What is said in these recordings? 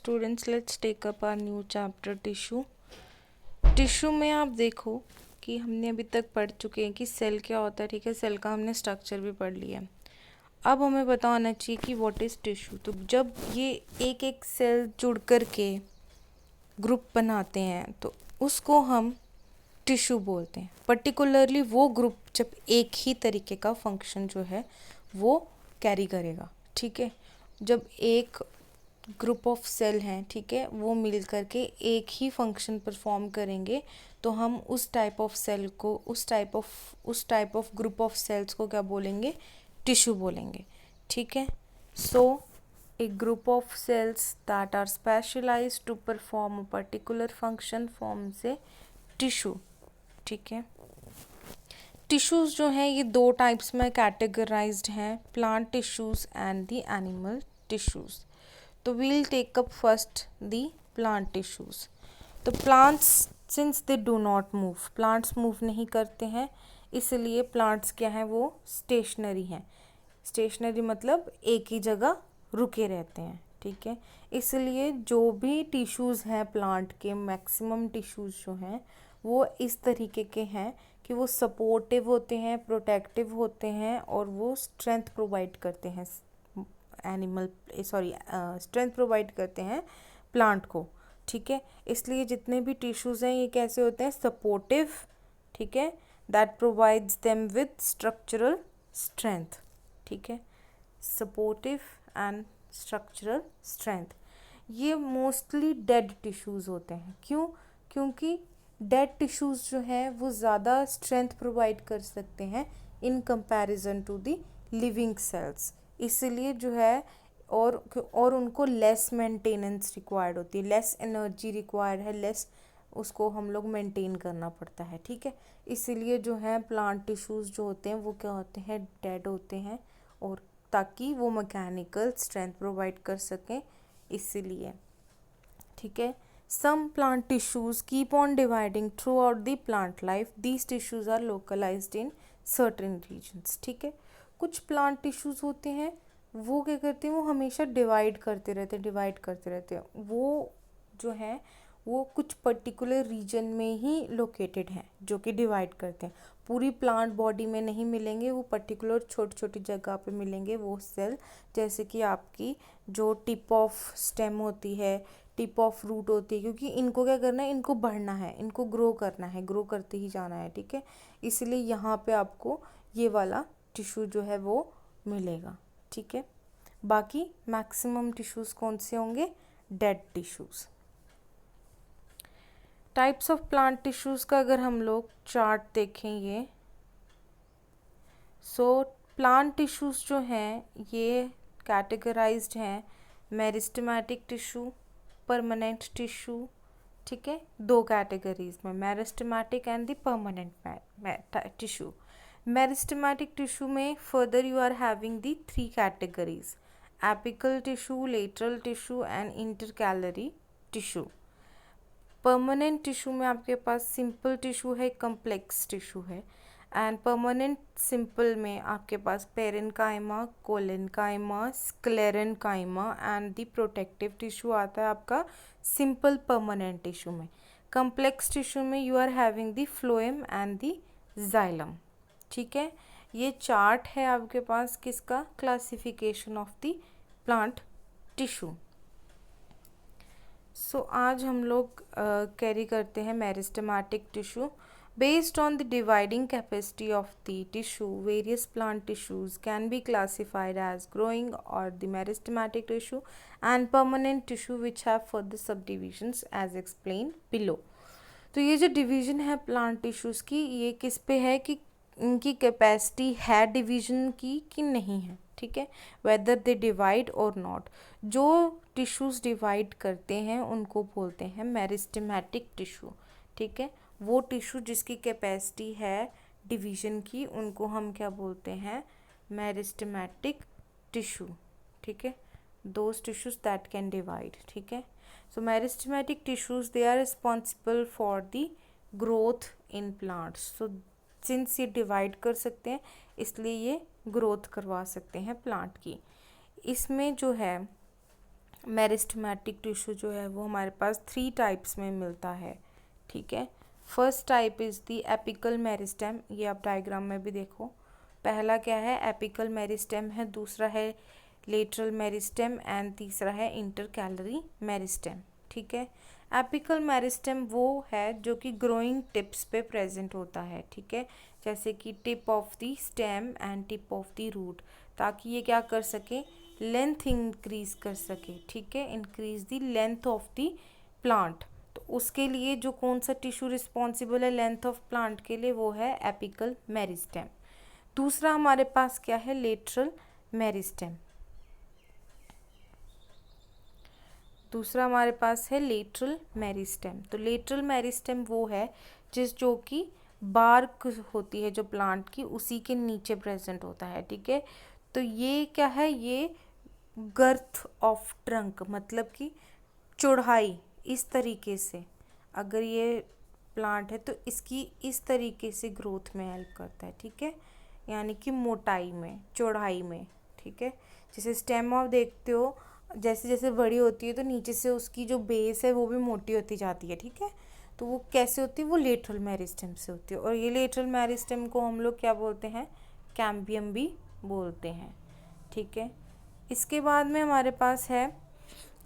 Students, let's take up our new chapter tissue. Tissue में आप देखो कि हमने अभी तक पढ़ चुके हैं कि सेल क्या होता है। ठीक है, सेल का हमने स्ट्रक्चर भी पढ़ लिया। अब हमें पता होना चाहिए कि व्हाट इज़ टिश्यू। तो जब ये एक एक सेल जुड़ कर के ग्रुप बनाते हैं तो उसको हम टिश्यू बोलते हैं। पर्टिकुलरली वो ग्रुप जब एक ही तरीके का फंक्शन जो है वो कैरी करेगा। ठीक है, जब एक ग्रुप ऑफ सेल हैं, ठीक है, वो मिल करके एक ही फंक्शन परफॉर्म करेंगे तो हम उस टाइप ऑफ सेल को उस type of group of cells को क्या बोलेंगे? टिश्यू बोलेंगे। ठीक है, सो a group of cells that are specialized to perform a particular function forms a tissue। ठीक है, टिश्यूज़ जो हैं ये दो टाइप्स में कैटेगराइज्ड हैं, plant tissues and the animal tissues. तो we'll take up first the plant tissues. तो plants since they do not move, plants move नहीं करते हैं, इसलिए प्लांट्स क्या हैं? वो स्टेशनरी हैं। स्टेशनरी मतलब एक ही जगह रुके रहते हैं। ठीक है, इसलिए जो भी टिश्यूज़ हैं प्लांट के, मैक्सिमम टिश्यूज़ जो हैं वो इस तरीके के हैं कि वो सपोर्टिव होते हैं, प्रोटेक्टिव होते हैं और वो स्ट्रेंथ प्रोवाइड करते हैं स्ट्रेंथ प्रोवाइड करते हैं प्लांट को। ठीक है, इसलिए जितने भी टिश्यूज़ हैं ये कैसे होते हैं? सपोर्टिव। ठीक है, that provides them with structural strength. ठीक है, सपोर्टिव एंड स्ट्रक्चरल स्ट्रेंथ। ये मोस्टली डेड टिश्यूज़ होते हैं। क्यों? क्योंकि डेड टिश्यूज़ जो हैं वो ज़्यादा स्ट्रेंथ प्रोवाइड कर सकते हैं in comparison to the living cells, इसलिए जो है और उनको लेस मेंटेनेंस रिक्वायर्ड होती है, लेस एनर्जी रिक्वायर्ड है, लेस उसको हम लोग मेंटेन करना पड़ता है। ठीक है, इसीलिए जो है प्लांट टिश्यूज़ जो होते हैं वो क्या होते हैं? डेड होते हैं, और ताकि वो मैकेनिकल स्ट्रेंथ प्रोवाइड कर सकें, इसीलिए। ठीक है, some plant tissues keep on dividing throughout the plant life. These tissues are localized in certain regions। ठीक है, कुछ प्लांट टिश्यूज़ होते हैं वो क्या करते हैं? वो हमेशा डिवाइड करते रहते हैं। वो जो है वो कुछ पर्टिकुलर रीजन में ही लोकेटेड हैं जो कि डिवाइड करते हैं। पूरी प्लांट बॉडी में नहीं मिलेंगे, वो पर्टिकुलर छोटी छोटी जगह पे मिलेंगे वो सेल। जैसे कि आपकी जो टिप ऑफ स्टेम होती है, टिप ऑफ रूट होती है, क्योंकि इनको क्या करना है? इनको बढ़ना है, इनको ग्रो करना है, ग्रो करते ही जाना है। ठीक है, इसलिए यहाँ पे आपको ये वाला टिश्यू जो है वो मिलेगा। ठीक है, बाकी मैक्सिमम टिश्यूज़ कौन से होंगे? Dead tissues. Types of plant tissues का अगर हम लोग चार्ट देखेंगे, सो प्लांट टिश्यूज़ जो हैं ये कैटेगराइज्ड हैं मेरिस्टेमेटिक टिश्यू, परमानेंट टिश्यू। ठीक है, दो कैटेगरीज में, meristematic and the permanent tissue. Meristematic tissue में further you are having the three categories, apical tissue, lateral tissue and intercalary tissue. Permanent tissue में आपके पास सिंपल टिश्यू है, कम्प्लेक्स टिश्यू है। एंड परमानेंट सिंपल में आपके पास parenchyma, collenchyma, sclerenchyma and the protective tissue आता है आपका सिंपल परमानेंट टिश्यू में। कम्प्लेक्स टिश्यू में you are having the phloem and the xylem. ठीक है, ये चार्ट है आपके पास किसका? Classification of the plant tissue. So आज हम लोग कैरी करते हैं meristematic tissue. Based on the dividing capacity of the tissue, various plant tissues can be classified as growing or the meristematic tissue and permanent tissue, which have further subdivisions as explained below। तो ये जो division है plant tissues की, ये किस पे है कि इनकी कैपेसिटी है डिवीज़न की कि नहीं है। ठीक है, वेदर दे डिवाइड और नॉट। जो टिश्यूज़ डिवाइड करते हैं उनको बोलते हैं मेरिस्टेमेटिक टिश्यू। ठीक है, वो टिश्यू जिसकी कैपेसिटी है डिवीज़न की उनको हम क्या बोलते हैं? Meristematic tissue. ठीक है, those tissues that can divide. ठीक है, so meristematic tissues they are responsible for the growth in plants. So since ये डिवाइड कर सकते हैं इसलिए ये ग्रोथ करवा सकते हैं प्लांट की। इसमें जो है मेरिस्टेमेटिक टिश्यू जो है वो हमारे पास 3 टाइप्स में मिलता है, ठीक है। First type is the apical meristem, ये आप डायग्राम में भी देखो। पहला क्या है, एपिकल मेरिस्टेम है, दूसरा है लेटरल मेरिस्टेम एंड तीसरा है इंटरकैलरी मेरिस्टेम, ठीक है। एपिकल मेरिस्टेम वो है जो कि ग्रोइंग टिप्स पे प्रेजेंट होता है, ठीक है, जैसे कि tip of the stem and tip of the root, ताकि ये क्या कर सके, लेंथ इंक्रीज कर सके, ठीक है, increase the length of the plant. तो उसके लिए जो कौन सा टिश्यू रिस्पॉन्सिबल है लेंथ ऑफ प्लांट के लिए, वो है एपिकल मेरिस्टेम। दूसरा हमारे पास क्या है, लेटरल मेरिस्टेम। दूसरा हमारे पास है लेटरल मेरिस्टेम। तो लेटरल मेरिस्टेम वो है जो कि बार्क होती है जो प्लांट की, उसी के नीचे प्रेजेंट होता है, ठीक है। तो ये क्या है, ये गर्थ ऑफ ट्रंक, मतलब कि चौड़ाई, इस तरीके से अगर ये प्लांट है तो इसकी इस तरीके से ग्रोथ में हेल्प करता है, ठीक है, यानी कि मोटाई में, चौड़ाई में, ठीक है। जैसे स्टेम आप देखते हो, जैसे जैसे बड़ी होती है तो नीचे से उसकी जो बेस है वो भी मोटी होती जाती है, ठीक है। तो वो कैसे होती है, वो लेटरल मेरिस्टेम से होती है। और ये लेटरल मेरिस्टेम को हम लोग क्या बोलते हैं, कैम्बियम भी बोलते हैं, ठीक है। इसके बाद में हमारे पास है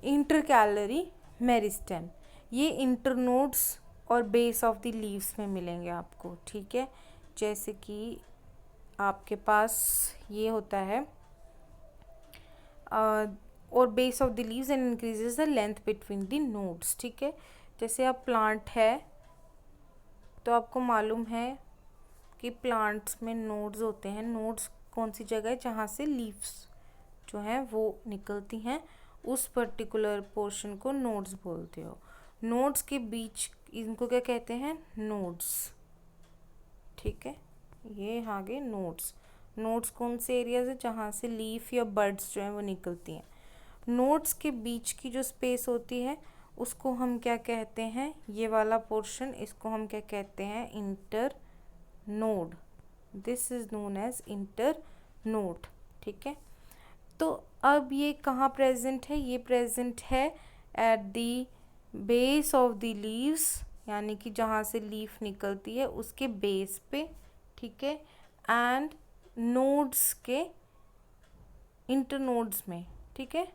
इंटरकैलरी मेरिस्टेम। ये इंटरनोड्स और बेस ऑफ द लीव्स में मिलेंगे आपको, ठीक है। जैसे कि आपके पास ये होता है और base of the leaves and increases the length between the nodes, ठीक है। जैसे आप प्लांट है तो आपको मालूम है कि प्लांट्स में नोड्स होते हैं। नोड्स कौन सी जगह है, जहाँ से लीव्स जो हैं वो निकलती हैं, उस पर्टिकुलर पोर्शन को नोड्स बोलते हो। नोड्स के बीच इनको क्या कहते हैं, नोड्स, ठीक है। ये आगे नोड्स, नोड्स कौन से एरियाज है जहाँ से लीफ या बर्ड्स जो हैं वो निकलती हैं। नोड्स के बीच की जो स्पेस होती है उसको हम क्या कहते हैं, ये वाला पोर्शन, इसको हम क्या कहते हैं, internode. This is known as internode, ठीक है। तो अब ये कहाँ प्रेजेंट है, ये प्रेजेंट है at the base of the leaves, यानी कि जहाँ से लीफ निकलती है उसके बेस पे, ठीक है, एंड नोड्स के इंटरनोड्स में, ठीक है।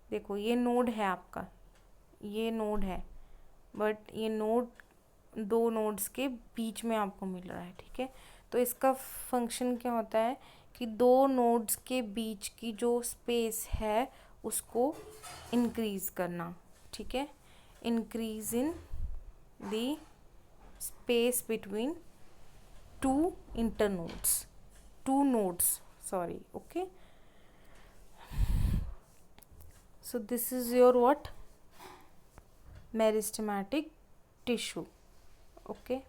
देखो ये नोड है आपका, ये नोड है, बट ये नोड दो नोड्स के बीच में आपको मिल रहा है, ठीक है। तो इसका फंक्शन क्या होता है कि दो नोड्स के बीच की जो स्पेस है उसको इंक्रीज करना, ठीक है, increase in the space between two internodes, two nodes, sorry, okay. So this is your what, meristematic tissue, okay.